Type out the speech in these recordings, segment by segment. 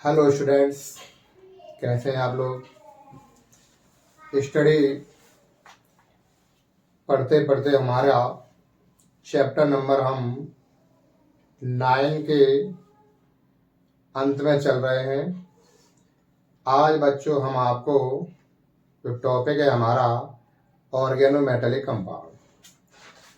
Hello students, कैसे हैं आप लोग। स्टडी पढ़ते पढ़ते हमारा चैप्टर नंबर हम 9 के अंत में चल रहे हैं। आज बच्चों हम आपको जो टॉपिक है हमारा ऑर्गेनोमेटेलिक कंपाउंड।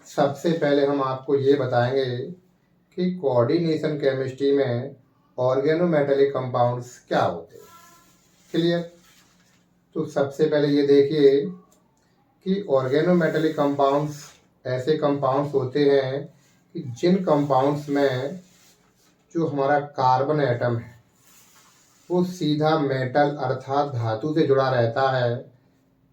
सबसे पहले हम आपको ये बताएंगे कि कोऑर्डिनेशन केमिस्ट्री में ऑर्गेनोमेटेलिक कंपाउंड्स क्या होते हैं। क्लियर। तो सबसे पहले ये देखिए कि ऑर्गेनोमेटेलिक कंपाउंड्स ऐसे कंपाउंड्स होते हैं कि जिन कंपाउंड्स में जो हमारा कार्बन एटम है वो सीधा मेटल अर्थात धातु से जुड़ा रहता है,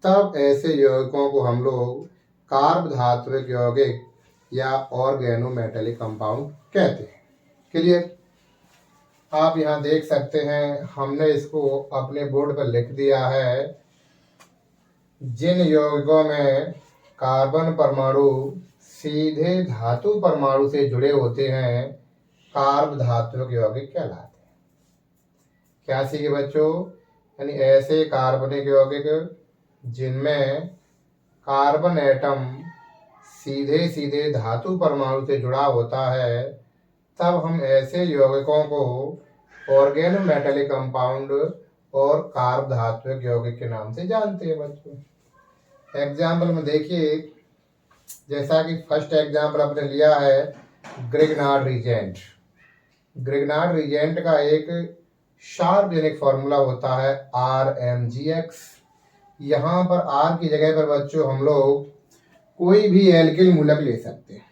तब ऐसे यौगिकों को हम लोग कार्ब धात्विक यौगिक या ऑर्गेनोमेटेलिक कंपाउंड कहते हैं। क्लियर। आप यहाँ देख सकते हैं, हमने इसको अपने बोर्ड पर लिख दिया है। जिन यौगिकों में कार्बन परमाणु सीधे धातु परमाणु से जुड़े होते हैं कार्ब धात्विक यौगिक कहलाते हैं। क्या सीखे बच्चों? यानी ऐसे कार्बनिक यौगिक जिनमें कार्बन एटम सीधे सीधे धातु परमाणु से जुड़ा होता है, तब हम ऐसे यौगिकों को ऑर्गेनोमेटेलिक कंपाउंड और कार्ब धात्विक यौगिक के नाम से जानते हैं बच्चों। एग्जाम्पल में देखिए, जैसा कि फर्स्ट एग्जाम्पल आपने लिया है ग्रिग्नार्ड रिजेंट। ग्रिग्नार्ड रिजेंट का एक सार्वजनिक फॉर्मूला होता है RMgx। यहाँ पर R की जगह पर बच्चों हम लोग कोई भी एल्किल मूलक ले सकते हैं।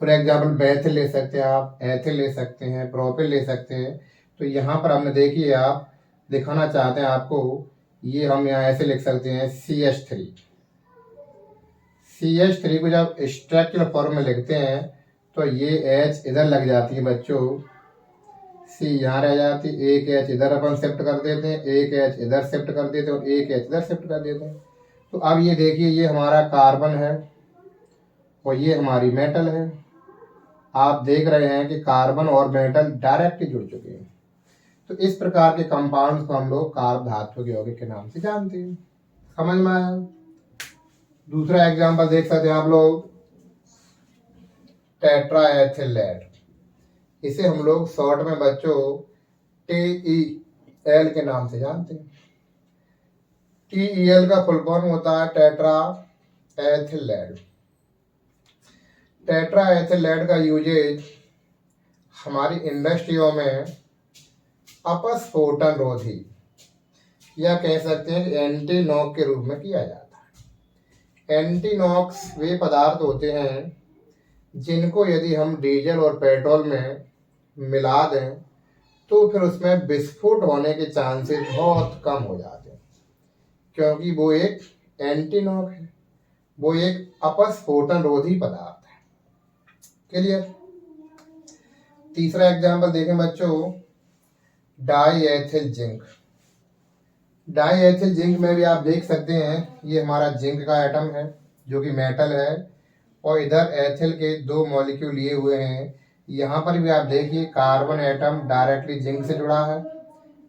फॉर एग्जाम्पल बेंथिल ले सकते हैं, आप एथिल ले सकते हैं, प्रोपिल ले सकते हैं। तो यहाँ पर हमने देखिए, आप दिखाना चाहते हैं आपको, ये हम यहाँ ऐसे लिख सकते हैं CH3। CH3 को जब स्ट्रक्चरल फॉर्म में लिखते हैं तो ये H इधर लग जाती है बच्चों, C यहाँ रह जाती है, एक H इधर अपन शिफ्ट कर देते हैं, एक H इधर शिफ्ट कर देते हैं और एक H इधर शिफ्ट कर देते हैं। तो अब ये देखिए, ये हमारा कार्बन है और ये हमारी मेटल है। आप देख रहे हैं कि कार्बन और मेटल डायरेक्टली जुड़ चुके हैं। तो इस प्रकार के कंपाउंड्स को हम लोग कार्ब धात्विक यौगिक के नाम से जानते हैं। समझ में आया? दूसरा एग्जांपल देख सकते हैं आप लोग, टेट्राएथिलेट। इसे हम लोग शॉर्ट में बच्चों TEL के नाम से जानते हैं। TEL का फुल फॉर्म होता है टेट्रा एथिलेट। टेट्रा एथिलेट का यूजेज हमारी इंडस्ट्रियों में अपस्फोटन रोधी या कह सकते हैं एंटी नॉक के रूप में किया जाता है। एंटी नॉक्स वे पदार्थ होते हैं जिनको यदि हम डीजल और पेट्रोल में मिला दें तो फिर उसमें विस्फोट होने के चांसेस बहुत कम हो जाते हैं, क्योंकि वो एक एंटी नॉक है, वो एक अपस्फोटन रोधी पदार्थ है। क्लियर। तीसरा एग्जाम्पल देखें बच्चों, डाईएथिल जिंक। डाईएथिल जिंक में भी आप देख सकते हैं, ये हमारा जिंक का एटम है जो कि मेटल है और इधर एथिल के दो मॉलिक्यूल लिए हुए हैं। यहाँ पर भी आप देखिए कार्बन एटम डायरेक्टली जिंक से जुड़ा है,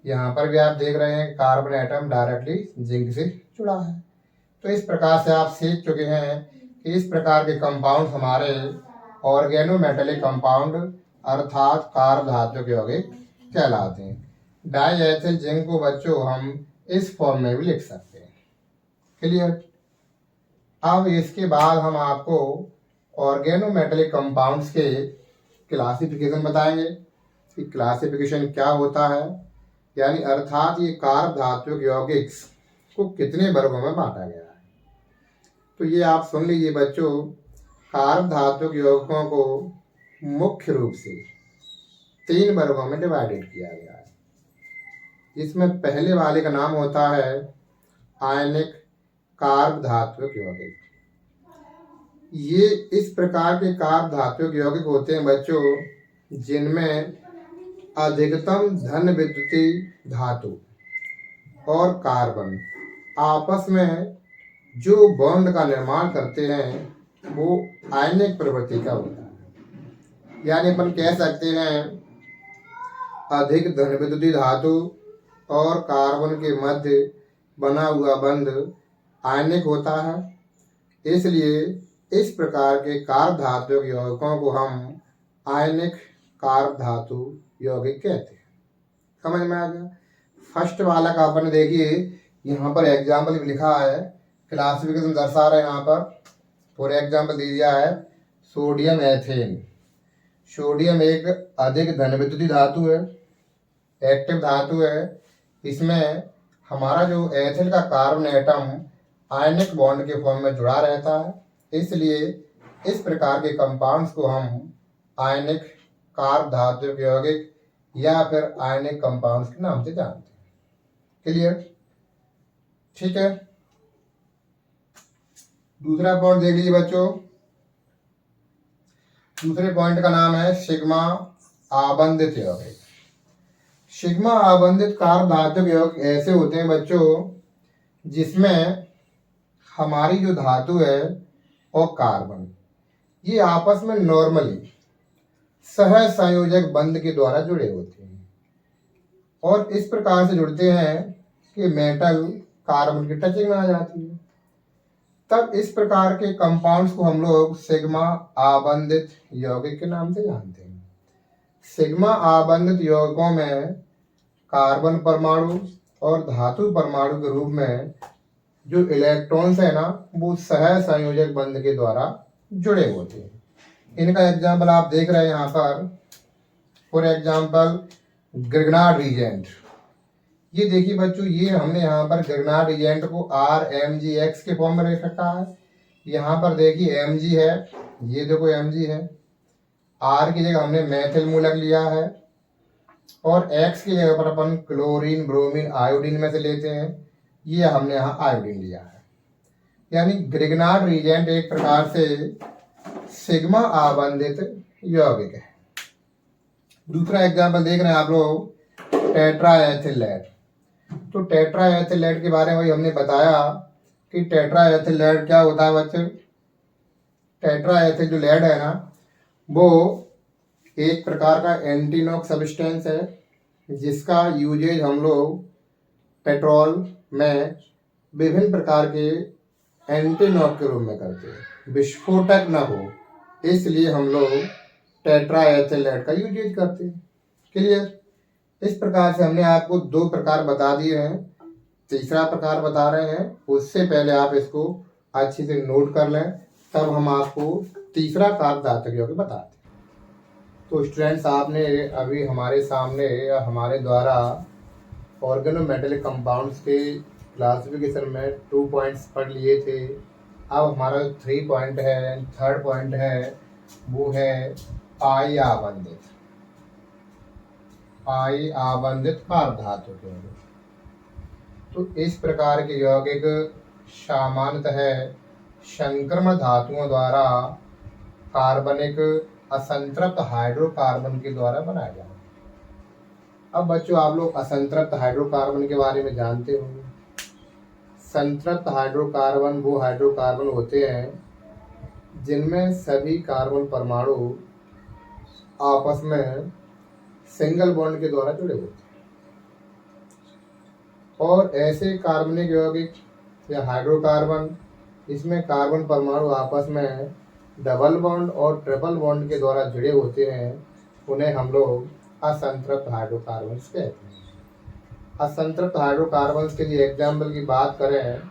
यहाँ पर भी आप देख रहे हैं कार्बन एटम डायरेक्टली जिंक से जुड़ा है। तो इस प्रकार से आप सीख चुके हैं कि इस प्रकार के कंपाउंड हमारे ऑर्गेनोमेटेलिक कंपाउंड अर्थात कार्ब धात्विक यौगिक कहलाते हैं। डाईएथिल जिंक को बच्चों हम इस फॉर्म में भी लिख सकते हैं। क्लियर। अब इसके बाद हम आपको ऑर्गेनोमेटेलिक कंपाउंड्स के क्लासिफिकेशन बताएंगे कि क्लासिफिकेशन क्या होता है, यानी अर्थात ये कार्ब धात्विक यौगिक्स को कितने वर्गों में बांटा गया है। तो ये आप सुन लीजिए बच्चों, कार्ब धात्विक यौगिकों को मुख्य रूप से 3 वर्गों में डिवाइडेड किया गया है। इसमें पहले वाले का नाम होता है आयनिक कार्ब धात्विक यौगिक। ये इस प्रकार के कार्ब धात्विक यौगिक होते हैं बच्चों जिनमें अधिकतम धन विद्युती धातु और कार्बन आपस में जो बॉन्ड का निर्माण करते हैं वो आयनिक प्रवृत्ति का होता है। यानी अपन कह सकते हैं अधिक धनविद्युतीय धातु और कार्बन के मध्य बना हुआ बंध आयनिक होता है। इसलिए इस प्रकार के कार्ब धातु यौगिकों को हम आयनिक कार्ब धातु यौगिक कहते हैं। समझ में आ गया। फर्स्ट वाला का अपन देखिए, यहाँ पर एग्जाम्पल भी लिखा है, क्लासिफिकेशन दर्शा रहे हैं। यहाँ पर फॉर एग्जाम्पल दे दिया है सोडियम एथेन। सोडियम एक अधिक धनविद्युतीय धातु है, एक्टिव धातु है। इसमें हमारा जो एथिल का कार्बन एटम आयनिक बॉन्ड के फॉर्म में जुड़ा रहता है। इसलिए इस प्रकार के कंपाउंड्स को हम आयनिक कार्ब धातु यौगिक या फिर आयनिक कंपाउंड्स के नाम से जानते हैं। क्लियर? ठीक है। दूसरा पॉइंट देख लीजिए बच्चों। दूसरे पॉइंट का नाम है सिग्मा आबंधित यौगिक। सिग्मा आबंधित कार्ब धातु यौगिक ऐसे होते हैं बच्चों जिसमें हमारी जो धातु है और कार्बन ये आपस में नॉर्मली सह संयोजक बंध के द्वारा जुड़े होते हैं और इस प्रकार से जुड़ते हैं कि मेटल कार्बन की टचिंग में आ जाती है। तब इस प्रकार के कंपाउंड्स को हम लोग सिग्मा आबंधित यौगिक के नाम से जानते हैं। सिग्मा आबंधित यौगिकों में कार्बन परमाणु और धातु परमाणु के रूप में जो इलेक्ट्रॉन्स है ना वो सह संयोजक बंध के द्वारा जुड़े होते हैं। इनका एग्जाम्पल आप देख रहे हैं यहाँ पर। For example Grignard reagent. ये देखिए बच्चों, ये हमने यहाँ पर ग्रिग्नार्ड रिजेंट को RMgX के फॉर्म में लिख रखा है। यहाँ पर देखिए Mg है, ये देखो Mg है। R की जगह हमने मैथिल मूलक लिया है और X की जगह पर अपन क्लोरीन ब्रोमीन आयोडीन में से लेते हैं। ये हमने यहाँ आयोडीन लिया है। यानी ग्रिग्नार्ड रिजेंट एक प्रकार से सिग्मा आबंधित यौगिक है। दूसरा एग्जाम्पल देख रहे हैं आप लोग, टेट्राएथिलेट। तो टेट्राएथिलेट के बारे में हमने बताया कि टेट्राएथिलेट क्या होता है बच्चे। टेट्राएथिल जो लेड है ना वो एक प्रकार का एंटीनॉक सब्सटेंस है जिसका यूजेज हम लोग पेट्रोल में विभिन्न प्रकार के एंटीनॉक के रूप में करते हैं, विस्फोटक न हो इसलिए हम लोग टेट्राएथिलेट का यूजेज करते हैं। क्लियर? इस प्रकार से हमने आपको दो प्रकार बता दिए हैं, तीसरा प्रकार बता रहे हैं। उससे पहले आप इसको अच्छे से नोट कर लें, तब हम आपको तीसरा कार्ब धातु यौगिक बताते हैं। तो स्टूडेंट्स, आपने अभी हमारे सामने या हमारे द्वारा ऑर्गेनोमेटेलिक कंपाउंड्स के क्लासिफिकेशन में 2 पॉइंट्स पढ़ लिए थे। अब हमारा 3 पॉइंट है, थर्ड पॉइंट है वो है पाई आबंधित कार्ब धातु यौगिक। तो इस प्रकार के यौगिक सामान्यतः संक्रमण धातुओं द्वारा कार्बनिक असंतृप्त हाइड्रोकार्बन के द्वारा बनाया जाता है। अब बच्चों, आप लोग असंतृप्त हाइड्रोकार्बन के बारे में जानते होंगे। संतृप्त हाइड्रोकार्बन वो हाइड्रोकार्बन होते हैं जिनमें सभी कार्बन परमाणु आपस में सिंगल बॉन्ड के द्वारा जुड़े होते हैं और ऐसे कार्बनिक यौगिक या हाइड्रोकार्बन इसमें कार्बन परमाणु आपस में डबल बॉन्ड और ट्रिपल बॉन्ड के द्वारा जुड़े होते हैं, उन्हें हम लोग असंतृप्त हाइड्रोकार्बन्स कहते हैं। असंतृप्त हाइड्रोकार्बन्स के लिए एग्जाम्पल की बात करें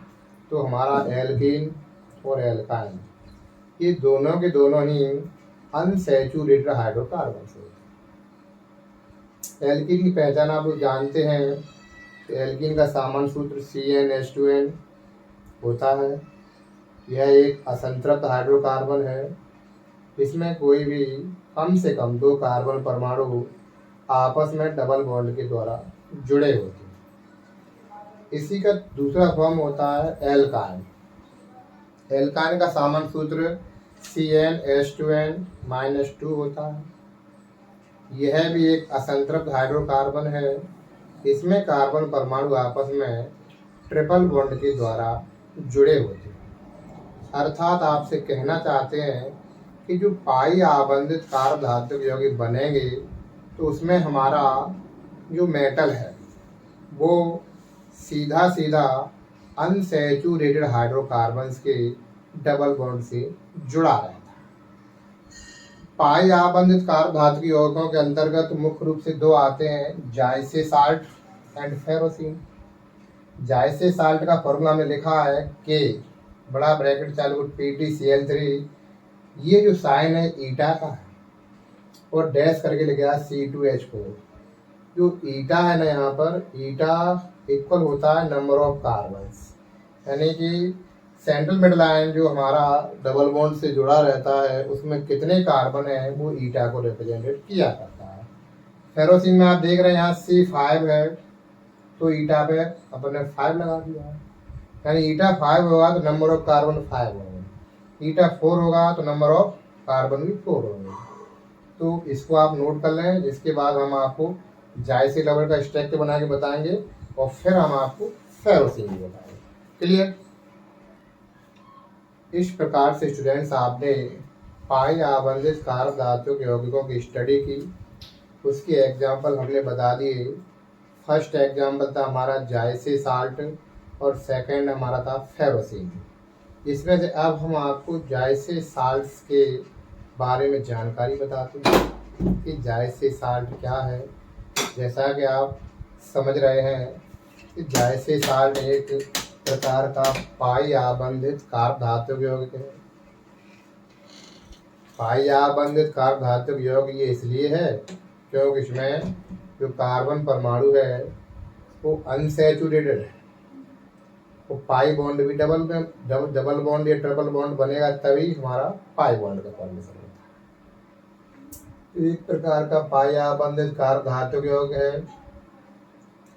तो हमारा एल्कीन और एल्काइन, ये दोनों के दोनों ही अनसैचुरेटेड हाइड्रोकार्बन्स होते हैं। एल्कीन की पहचान आप लोग जानते हैं कि एल्कीन का सामान्य सूत्र CnH2n होता है। यह एक असंतृप्त हाइड्रोकार्बन है। इसमें कोई भी कम से कम 2 कार्बन परमाणु आपस में डबल बॉन्ड के द्वारा जुड़े होते हैं। इसी का दूसरा फॉर्म होता है एल्काइन। एल्काइन का सामान्य सूत्र CnH2n-2 होता है। यह भी एक असंतृप्त हाइड्रोकार्बन है। इसमें कार्बन परमाणु आपस में ट्रिपल बॉन्ड के द्वारा जुड़े होते हैं। अर्थात आपसे कहना चाहते हैं कि जो पाई आबंधित कार्ब धातु यौगिक बनेंगे तो उसमें हमारा जो मेटल है वो सीधा सीधा अनसैचुरेटेड हाइड्रोकार्बन्स के डबल बॉन्ड से जुड़ा रहता है। पाई आबंधित कार्ब धातु यौगिकों के अंतर्गत मुख्य रूप से दो आते हैं, जायसे साल्ट एंड फेरोसिन। जायसे साल्ट का फॉर्मूला में लिखा है के बड़ा ब्रैकेट चालू PtCl3, ये जो साइन है ईटा का है और डैश करके लिखा C2H4। जो ईटा है ना, यहाँ पर ईटा इक्वल होता है नंबर ऑफ कार्बन्स, यानी कि सेंट्रल मिडल आयन जो हमारा डबल बॉन्ड से जुड़ा रहता है उसमें कितने कार्बन है वो ईटा को रिप्रेजेंटेट किया करता है। फेरोसिन में आप देख रहे हैं यहाँ C5 है तो ईटा पे अपने 5 लगा दिया है, यानी ईटा 5 होगा तो नंबर ऑफ कार्बन 5 होंगे, ईटा 4 होगा तो नंबर ऑफ कार्बन भी 4 होंगे। तो इसको आप नोट कर लें। इसके बाद हम आपको जायसे लेवल का स्ट्रक्चर बना के बताएंगे और फिर हम आपको फेरोसिन भी बताएंगे। क्लियर? इस प्रकार से स्टूडेंट्स आपने पाई आबंधित कार्ब धातु के यौगिकों की स्टडी की, उसके एग्जाम्पल हमने बता दिए। फर्स्ट एग्जाम्पल था हमारा जायसे साल्ट और सेकंड हमारा था फेरोसिन। इसमें से अब हम आपको जायसे साल्ट्स के बारे में जानकारी बताते हैं कि जायसे साल्ट क्या है। जैसा कि आप समझ रहे हैं कि जायसे साल्ट एक प्रकार का पाई आबंधित कार्ब धातु यौगिक है। पाई आबंधित कार्ब धातु यौगिक ये इसलिए है क्योंकि इसमें जो कार्बन परमाणु है वो अनसैचुरेटेड है। वो पाई बॉन्ड भी डबल बॉन्ड या ट्रिपल बॉन्ड बनेगा तभी हमारा पाई बॉन्ड का फॉर्मेशन होता है। एक प्रकार का पाई आबंधित कार्ब धातु यौगिक है।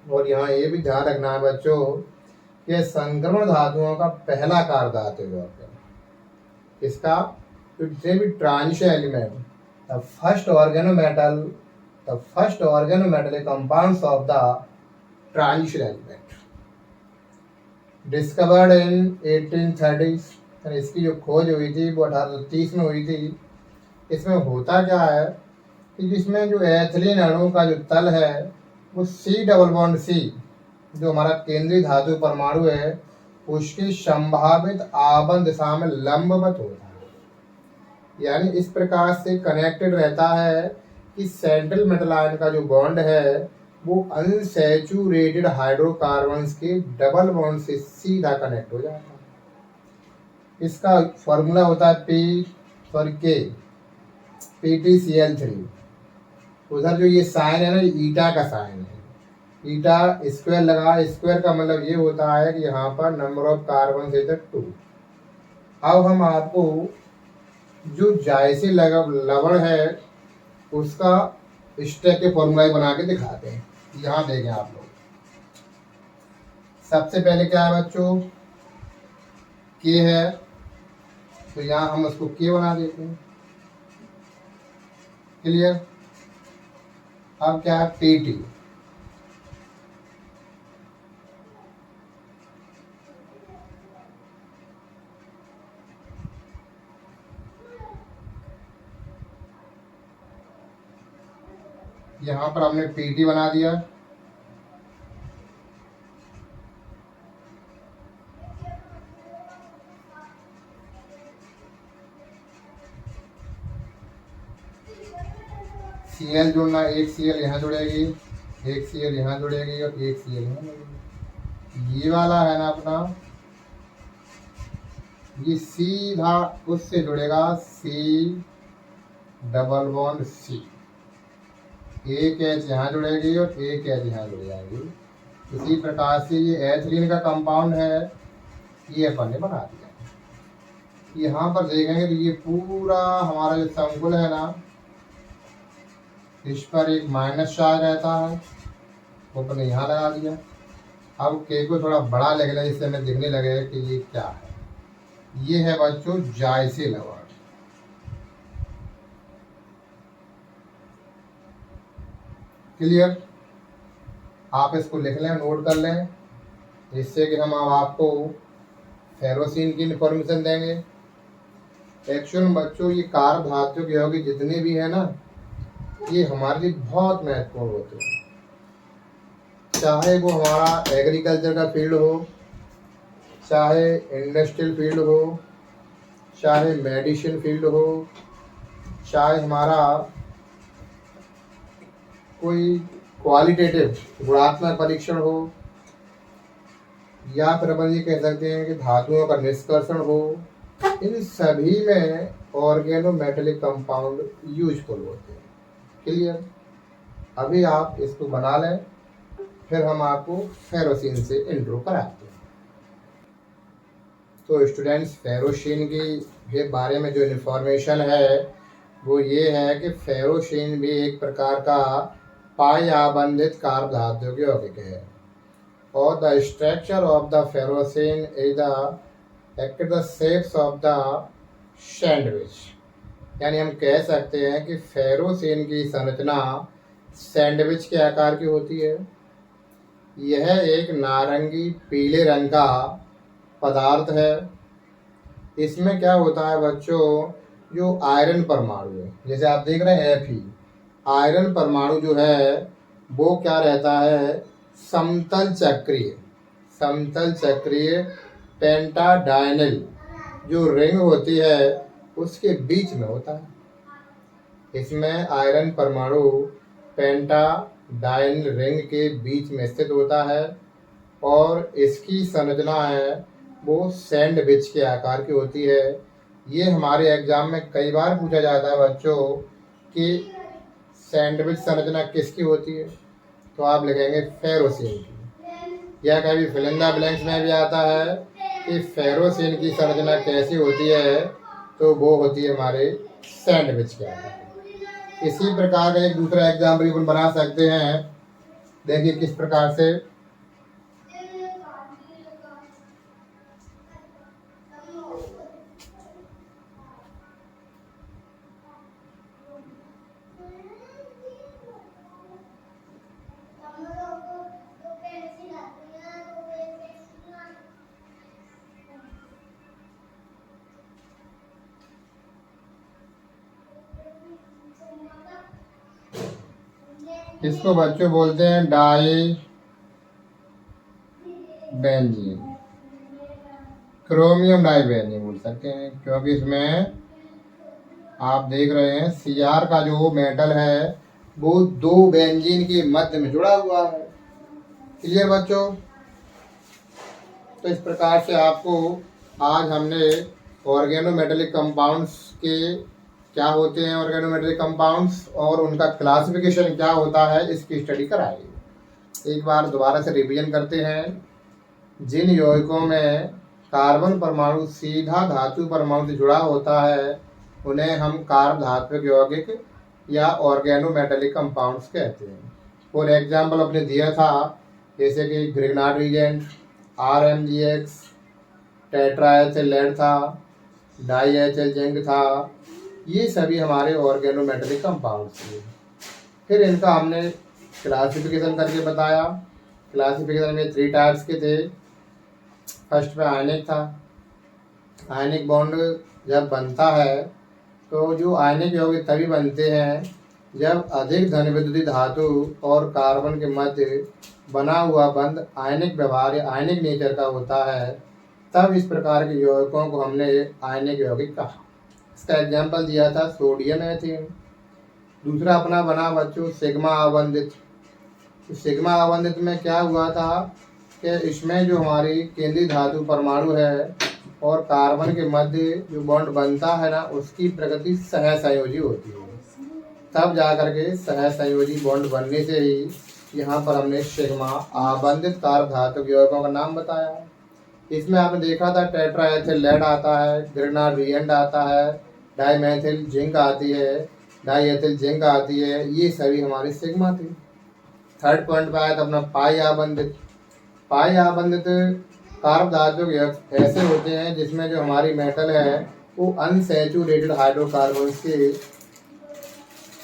और यहाँ ये भी ध्यान रखना है बच्चों कि संक्रमण धातुओं का पहला कार्ब धातु यौगिक है। इसका transition element, the first organometal compounds of the transition element discovered in 1830s। इसकी जो खोज हुई थी वो 1830 में हुई थी। इसमें होता क्या है कि जिसमें जो एथिलीन अणु का जो तल है वो C डबल बॉन्ड C जो हमारा केंद्रीय धातु परमाणु है उसकी संभावित आबंध दिशा में लंबवत होता है, यानी इस प्रकार से कनेक्टेड रहता है कि सेंट्रल मेटल आयन का जो बॉन्ड है वो अनसैचुरेटेड हाइड्रोकार्बन्स के डबल बॉन्ड से सीधा कनेक्ट हो जाता है। इसका फॉर्मूला होता है PtCl3। उधर जो ये साइन है ना, ईटा का साइन है। ईटा स्क्वायर लगा, स्क्वायर का मतलब ये होता है कि यहाँ पर नंबर ऑफ कार्बन से 2। अब हम आपको जो जायसे लवण है उसका स्टेक के फॉर्मूला बना के दिखाते हैं। यहाँ देखें आप लोग, सबसे पहले क्या है बच्चों, के है तो यहाँ हम उसको के बना देते हैं। क्लियर? अब क्या है Pt, यहाँ पर हमने Pt बना दिया। Cl जोड़ना, एक Cl यहाँ जुड़ेगी, एक Cl यहाँ जुड़ेगी और एक Cl यहाँ जुड़ेगी। ये वाला है ना अपना, ये सीधा उससे जुड़ेगा C डबल बॉन्ड C। एक H यहाँ जुड़ेगी और एक H यहाँ जुड़ जाएगी। इसी प्रकार से ये एथिलीन का कंपाउंड है, ये अपन ने बना दिया। यहाँ पर देखेंगे तो ये पूरा हमारा जो संकुल है ना, इस पर एक माइनस चार्ज रहता है, वो अपन ने यहाँ लगा दिया। अब के को थोड़ा बड़ा लगेगा, इससे हमें दिखने लगेगा कि ये क्या है। ये है बच्चों जायसे लवण। क्लियर? आप इसको लिख लें, नोट कर लें, जिससे कि हम अब आपको फेरोसिन की इंफॉर्मेशन देंगे। एक्चुअल में बच्चों ये कार्ब धातु के यौगिक जितने भी है ना, ये हमारे लिए बहुत महत्वपूर्ण होते हैं। चाहे वो हमारा एग्रीकल्चर का फील्ड हो, चाहे इंडस्ट्रियल फील्ड हो, चाहे मेडिसिन फील्ड हो, चाहे हमारा कोई क्वालिटेटिव गुणात्मक परीक्षण हो, या फिर अपन ये कह सकते हैं कि धातुओं का निष्कर्षण हो, इन सभी में ऑर्गेनोमेटेलिक कंपाउंड यूजफुल होते हैं। क्लियर? अभी आप इसको बना लें, फिर हम आपको फेरोसीन से इंट्रो कराते हैं। तो स्टूडेंट्स, फेरोसीन के बारे में जो इन्फॉर्मेशन है वो ये है कि फेरोसीन भी एक प्रकार का पाई आबंधित कार्ब धातु के यौगिक है, और the structure of the ferrocene is the shapes of the sandwich. यानी हम कह सकते हैं कि फेरोसीन की संरचना सैंडविच के आकार की होती है। यह एक नारंगी पीले रंग का पदार्थ है। इसमें क्या होता है बच्चों, जो आयरन परमाणु है, जैसे आप देख रहे हैं Fe, आयरन परमाणु जो है वो क्या रहता है, समतल चक्रीय पेंटाडाइनल जो रिंग होती है उसके बीच में होता है। इसमें आयरन परमाणु पेंटाडाइनल रिंग के बीच में स्थित होता है, और इसकी संरचना है वो सैंडविच के आकार की होती है। ये हमारे एग्जाम में कई बार पूछा जाता है बच्चों कि सैंडविच संरचना किसकी होती है, तो आप लिखेंगे फेरोसीन की। या कभी फिल इन द ब्लैंक्स में भी आता है कि फेरोसीन की संरचना कैसी होती है, तो वो होती है हमारे सैंडविच के आकार। इसी प्रकार का एक दूसरा एग्जाम्पल अपन बना सकते हैं। देखिए किस प्रकार से, इसको बच्चों बोलते हैं dibenzene, chromium dibenzene बोल सकते हैं, क्योंकि इसमें आप देख रहे हैं Cr का जो मेटल है वो दो बेंजीन के मध्य में जुड़ा हुआ है। क्लियर बच्चों? तो इस प्रकार से आपको आज हमने ऑर्गेनोमेटेलिक कंपाउंड्स के क्या होते हैं, ऑर्गेनोमेटेलिक कंपाउंड्स और उनका क्लासिफिकेशन क्या होता है, इसकी स्टडी कराई। एक बार दोबारा से रिवीजन करते हैं। जिन यौगिकों में कार्बन परमाणु सीधा धातु परमाणु से जुड़ा होता है उन्हें हम कार्ब धात्विक यौगिक या ऑर्गेनोमेटेलिक कंपाउंड्स कहते हैं। फॉर एग्जाम्पल अपने दिया था, जैसे कि Grignard reagent, RMGX, tetraethyl lead था, डाईएथिल जिंक था, ये सभी हमारे ऑर्गेनोमेटेलिक कंपाउंड्स थे। फिर इनका हमने क्लासिफिकेशन करके बताया। क्लासिफिकेशन में 3 टाइप्स के थे। फर्स्ट पे आयनिक था। आयनिक बॉन्ड जब बनता है तो जो आयनिक यौगिक तभी बनते हैं जब अधिक धन विद्युतीय धातु और कार्बन के मध्य बना हुआ बंध आयनिक व्यवहार या आयनिक नेचर का होता है, तब इस प्रकार के यौगिकों को हमने आयनिक यौगिक कहा। इसका एग्जाम्पल दिया था सोडियम एथेन। दूसरा अपना बना बच्चों सिग्मा आबंधित। तो सिग्मा आबंधित में क्या हुआ था कि इसमें जो हमारी केंद्रीय धातु परमाणु है और कार्बन के मध्य जो बॉन्ड बनता है ना, उसकी प्रकृति सहसंयोजी होती है। तब जाकर के सहसंयोजी बॉन्ड बनने से ही यहाँ पर हमने सिग्मा आबंधित कार्ब धातु यौगिकों का नाम बताया। इसमें आपने देखा था टेट्राएथिल लेड आता है, ग्रिग्नार्ड रिएजेंट आता है, डाईमेथिल जिंक आती है, डाईएथिल जिंक आती है, ये सभी हमारी सिग्मा थी। थर्ड पॉइंट पे आया था अपना पाई आबंधित। पाई आबंधित कार्ब धातु ऐसे होते हैं जिसमें जो हमारी मेटल है वो अनसैचुरेटेड हाइड्रोकार्बन के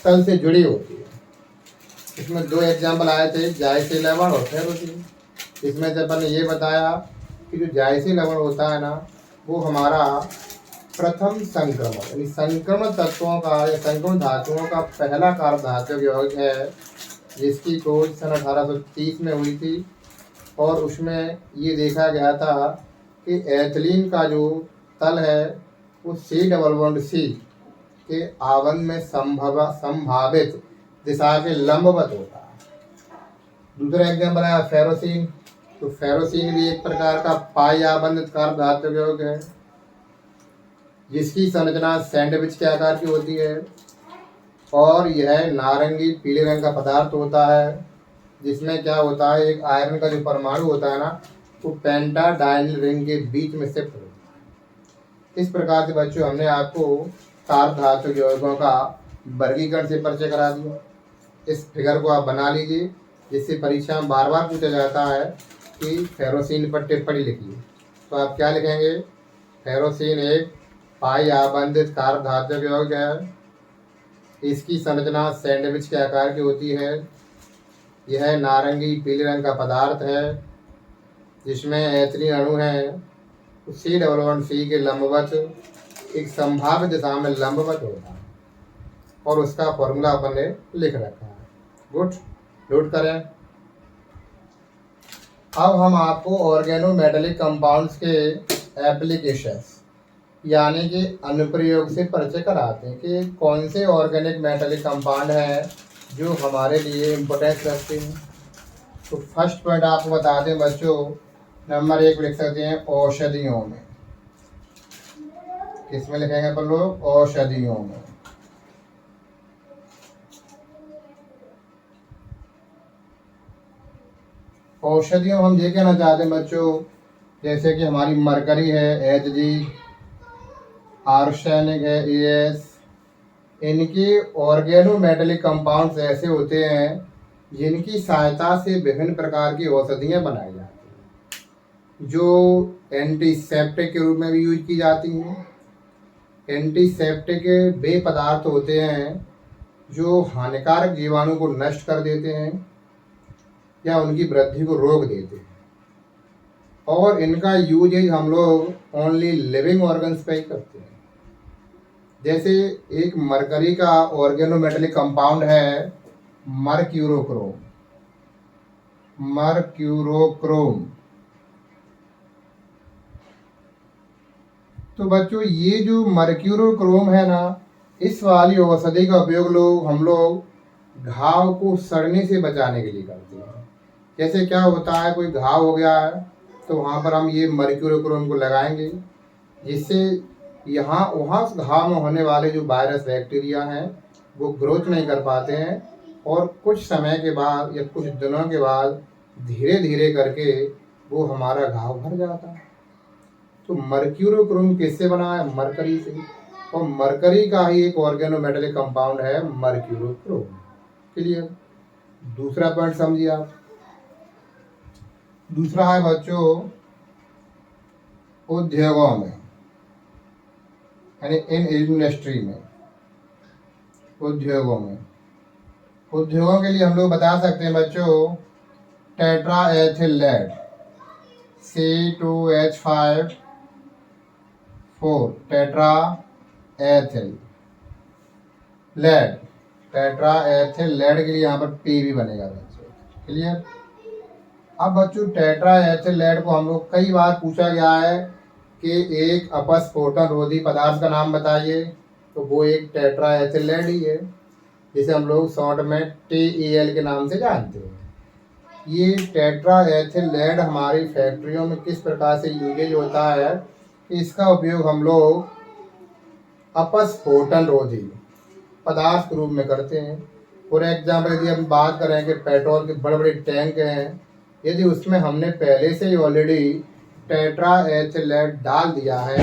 तल से जुड़ी होती है। इसमें 2 एग्जाम्पल आए थे, जायसी लवण और फेरोसीन। इसमें से अपन ने ये बताया कि जो जायसी लवण होता है ना, वो हमारा प्रथम संक्रमण यानी संक्रमण तत्वों का या संक्रमण धातुओं का पहला कार्ब धातु यौगिक है, जिसकी खोज सन 1830 में हुई थी और उसमें ये देखा गया था कि एथिलीन का जो तल है वो C+C के आबंध में संभावित दिशा के लंबवत होता है। दूसरा एग्जाम्पल है फेरोसिन। तो फेरोसिन भी एक प्रकार का पाई आबंधित कार्ब धातु यौगिक है जिसकी संरचना सैंडविच के आकार की होती है और यह नारंगी पीले रंग का पदार्थ होता है जिसमें क्या होता है, एक आयरन का जो परमाणु होता है ना वो पेंटाडाइनिल रिंग के बीच में शिफ्ट होता है। इस प्रकार से बच्चों हमने आपको कार्ब धातु यौगिकों का वर्गीकरण से परिचय करा दिया। इस फिगर को आप बना लीजिए जिससे परीक्षा में बार बार पूछा जाता है कि फेरोसिन पर टिप्पणी लिखिए। तो आप क्या लिखेंगे, फेरोसिन एक पाई आबंधित कार्ब धातु यौगिक है। इसकी संरचना सैंडविच के आकार की होती है। यह नारंगी पीले रंग का पदार्थ है जिसमें एथिलीन अणु है। C+C के लंबवत एक संभावित दिशा में लंबवत होता है और उसका फॉर्मूला अपन ने लिख रखा है। गुड, नोट करें। अब हम आपको ऑर्गेनोमेटेलिक कंपाउंड्स के एप्लीकेशंस यानी कि अनुप्रयोग से परिचय कराते हैं कि कौन से ऑर्गेनिक मेटेलिक कंपाउंड हैं जो हमारे लिए इम्पोर्टेंस रखते हैं। तो फर्स्ट पॉइंट आपको बता दें बच्चों, नंबर 1 लिख सकते हैं औषधियों में। किसमें लिखेंगे अपन लोग, औषधियों में। औषधियों हम ये कहना चाहते हैं बच्चों, जैसे कि हमारी मरकरी है Hg, आर्सेनिक है As। इनके ऑर्गेनोमेटेलिक कंपाउंड्स ऐसे होते हैं जिनकी सहायता से विभिन्न प्रकार की औषधियाँ बनाई जाती हैं जो एंटीसेप्टिक के रूप में भी यूज की जाती हैं। एंटीसेप्टिक वे पदार्थ होते हैं जो हानिकारक जीवाणु को नष्ट कर देते हैं या उनकी वृद्धि को रोक देते हैं और इनका यूजेज हम लोग ओनली लिविंग ऑर्गन्स पे ही करते हैं। जैसे एक मरकरी का ऑर्गेनोमेटेलिक कंपाउंड है मरक्यूरोक्रोम। मरक्यूरोक्रोम तो बच्चों ये जो मरक्यूरोक्रोम है ना, इस वाली औषधि का उपयोग हम लोग घाव को सड़ने से बचाने के लिए करते हैं। जैसे क्या होता है, कोई घाव हो गया है तो वहाँ पर हम ये मरक्यूरोक्रोम को लगाएंगे जिससे यहाँ वहाँ घाव में होने वाले जो वायरस बैक्टीरिया हैं वो ग्रोथ नहीं कर पाते हैं और कुछ समय के बाद या कुछ दिनों के बाद धीरे धीरे करके वो हमारा घाव भर जाता है। तो मरक्यूरोक्रोम किससे बना है, मरकरी से, और मरकरी का ही एक ऑर्गेनोमेटेलिक कंपाउंड है मरक्यूरोक्रोम। क्लियर। दूसरा पॉइंट समझिए आप। दूसरा है बच्चों उद्योगों में यानी इन इंडस्ट्री में। उद्योगों के लिए हम लोग बता सकते हैं बच्चों tetraethyl lead C2H5 4 tetraethyl lead. Tetraethyl lead के लिए यहाँ पर P भी बनेगा बच्चों। क्लियर। अब बच्चों टेट्राएथिल लेड को हम लोग कई बार पूछा गया है कि एक अपस्फोटन रोधी पदार्थ का नाम बताइए, तो वो एक टेट्राएथिल लेड ही है जिसे हम लोग शॉर्ट में TEL के नाम से जानते हैं। ये टेट्राएथिल लेड हमारी फैक्ट्रियों में किस प्रकार से यूजेज होता है कि इसका उपयोग हम लोग अपस्फोटन रोधी पदार्थ के रूप में करते हैं। फॉर एग्जाम्पल यदि हम बात करें कि पेट्रोल के बड़े बड़े टैंक हैं, यदि उसमें हमने पहले से ही ऑलरेडी टेट्राएथिल लेड डाल दिया है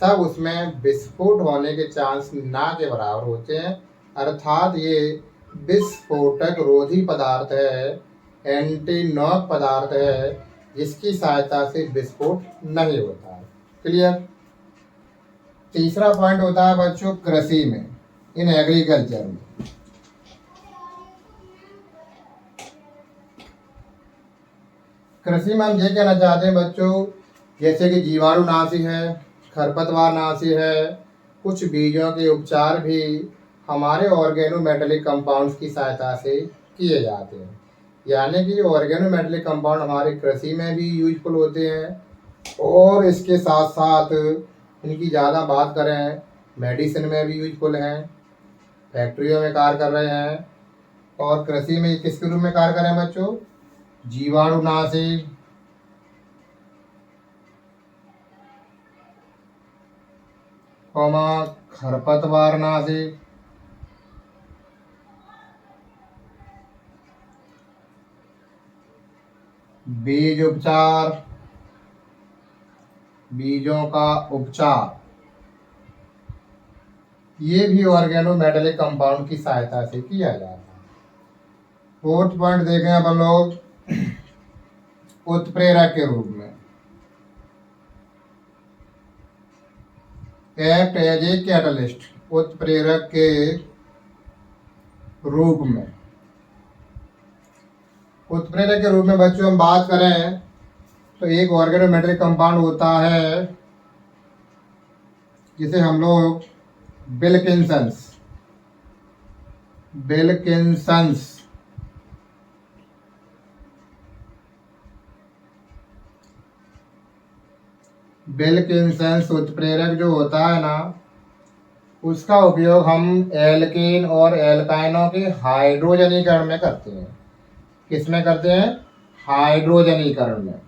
तब उसमें विस्फोट होने के चांस ना के बराबर होते हैं। अर्थात ये विस्फोटक रोधी पदार्थ है, एंटी नॉक पदार्थ है जिसकी सहायता से विस्फोट नहीं होता है। क्लियर। तीसरा पॉइंट होता है बच्चों कृषि में, इन एग्रीकल्चर में। कृषि में हम ये कहना चाहते हैं बच्चों, जैसे कि जीवाणुनाशी है, खरपतवार नाशी है, कुछ बीजों के उपचार भी हमारे ऑर्गेनोमेटेलिक कंपाउंड्स की सहायता से किए जाते हैं। यानी कि ऑर्गेनोमेटेलिक कंपाउंड हमारे कृषि में भी यूजफुल होते हैं और इसके साथ साथ इनकी ज़्यादा बात करें मेडिसिन में भी यूजफुल हैं, फैक्ट्रियों में कार्य कर रहे हैं और कृषि में किसके रूप में कार्य कर रहे हैं बच्चों? जीवाणुनाशी, खरपतवारनाशी, बीज उपचार, बीजों का उपचार, ये भी ऑर्गेनोमेटेलिक कंपाउंड की सहायता से किया जाता है। फोर्थ पॉइंट देखें अपन लोग उत्प्रेरक के रूप में, एक्ट एज ए कैटलिस्ट, उत्प्रेरक के रूप में। उत्प्रेरक के रूप में बच्चों हम बात करें तो एक ऑर्गेनोमेटेलिक कंपाउंड होता है जिसे हम लोग विल्किंसंस उत्प्रेरक जो होता है ना, उसका उपयोग हम एल्केन और एल्काइनों के हाइड्रोजनीकरण में करते हैं। किसमें करते हैं? हाइड्रोजनीकरण में।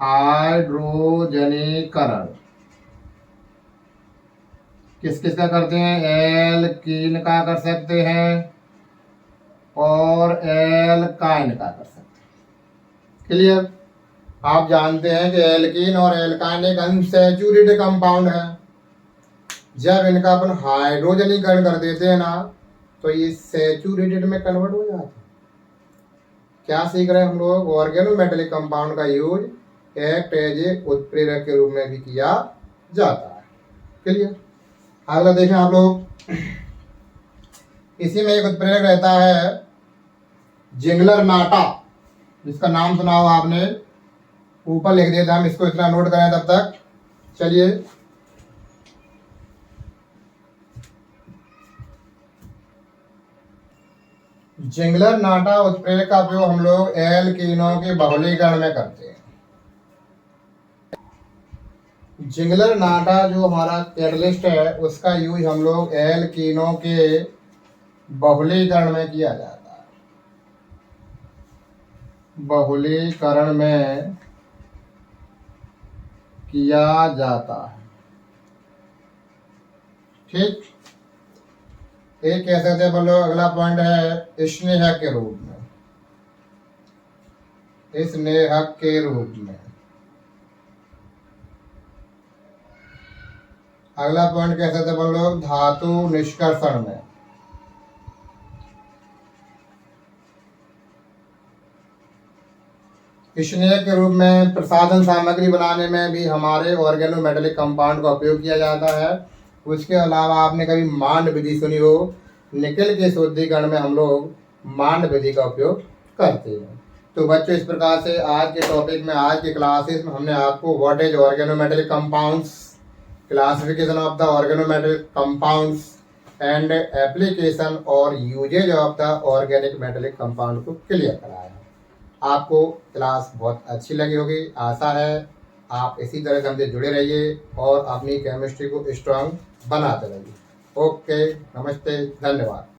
हाइड्रोजनीकरण किस किस का करते हैं? एल्कीन का कर सकते हैं और एल्काइन का कर सकते हैं। क्लियर? आप जानते हैं कि एल्कीन और एल्काइन एक अनसैचुरेटेड कंपाउंड है। जब इनका अपन हाइड्रोजनीकरण कर देते हैं ना तो ये सैचुरेटेड में कन्वर्ट हो जाते हैं। क्या सीख रहे हैं हम लोग? ऑर्गेनोमेटेलिक कंपाउंड का यूज एक्ट एज ए उत्प्रेरक के रूप में भी किया जाता है। क्लियर? अगला देखें आप लोग, इसी में एक उत्प्रेरक रहता है जिंगलरनाटा, जिसका नाम सुना हो आपने, ऊपर लिख देता, हम इसको इतना नोट करें तब तक। चलिए, जिंगलरनाटा उत्प्रेरक का उपयोग हम लोग एल्कीनों के बहुलीकरण में करते हैं। जिंगलरनाटा जो हमारा कैटलिस्ट है उसका यूज हम लोग एल्कीनों के बहुलीकरण में किया जाता है। बहुलीकरण में किया जाता है। ठीक, एक कह सकते हैं लोग। अगला पॉइंट है स्नेहक के रूप में। स्नेहक के रूप में अगला पॉइंट कह सकते हैं लोग धातु निष्कर्षण में। स्नेहक के रूप में प्रसाधन सामग्री बनाने में भी हमारे ऑर्गेनोमेटेलिक कंपाउंड का उपयोग किया जाता है। उसके अलावा आपने कभी मांड विधि सुनी हो, निकल के शुद्धिकरण में हम लोग मांड विधि का उपयोग करते हैं। तो बच्चों, इस प्रकार से आज के टॉपिक में, आज के क्लासेस में हमने आपको what is organometallic compounds, classification of the organometallic compounds and application और uses of the organic metallic compound को क्लियर कराया। आपको क्लास बहुत अच्छी लगी होगी, आशा है। आप इसी तरह से हमसे जुड़े रहिए और अपनी केमिस्ट्री को स्ट्रांग बनाते रहिए। ओके, नमस्ते, धन्यवाद।